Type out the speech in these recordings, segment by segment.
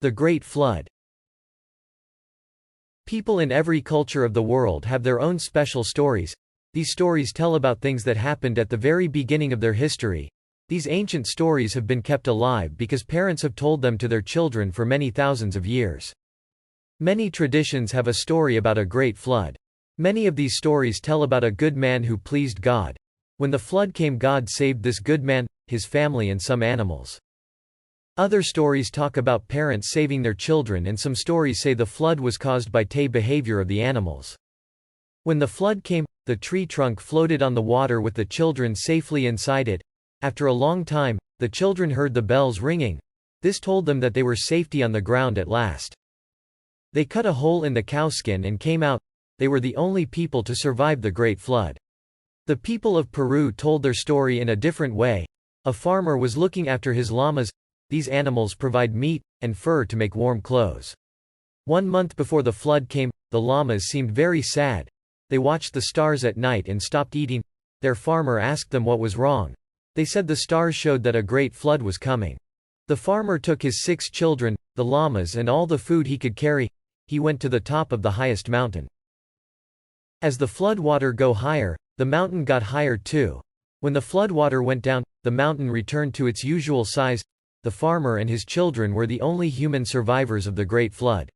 The Great Flood. People in every culture of the world have their own special stories. These stories tell about things that happened at the very beginning of their history. These ancient stories have been kept alive because parents have told them to their children for many thousands of years. Many traditions have a story about a great flood. Many of these stories tell about a good man who pleased God. When the flood came, God saved this good man, his family and some animals. Other stories talk about parents saving their children, and some stories say the flood was caused by behavior of the animals. When the flood came, the tree trunk floated on the water with the children safely inside it. After a long time, the children heard the bells ringing. This told them that they were safety on the ground at last. They cut a hole in the cowskin and came out. They were the only people to survive the great flood. The people of Peru told their story in a different way. A farmer was looking after his llamas. These animals provide meat and fur to make warm clothes. 1 month before the flood came, the llamas seemed very sad. They watched the stars at night and stopped eating. Their farmer asked them what was wrong. They said the stars showed that a great flood was coming. The farmer took his 6 children, the llamas and all the food he could carry. He went to the top of the highest mountain. As the flood water go higher, the mountain got higher too. When the flood water went down, the mountain returned to its usual size. The farmer and his children were the only human survivors of the Great Flood.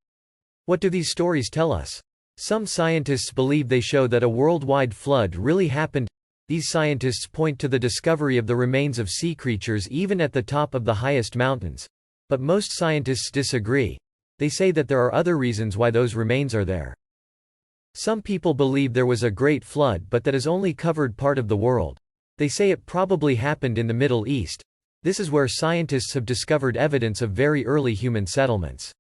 What do these stories tell us? Some scientists believe they show that a worldwide flood really happened. These scientists point to the discovery of the remains of sea creatures even at the top of the highest mountains. But most scientists disagree. They say that there are other reasons why those remains are there. Some people believe there was a great flood but that has only covered part of the world. They say it probably happened in the Middle East. This is where scientists have discovered evidence of very early human settlements.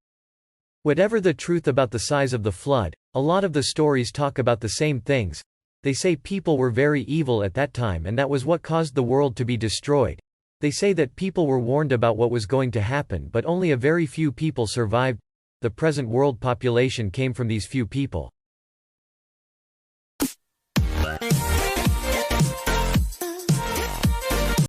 Whatever the truth about the size of the flood, a lot of the stories talk about the same things. They say people were very evil at that time and that was what caused the world to be destroyed. They say that people were warned about what was going to happen but only a very few people survived. The present world population came from these few people.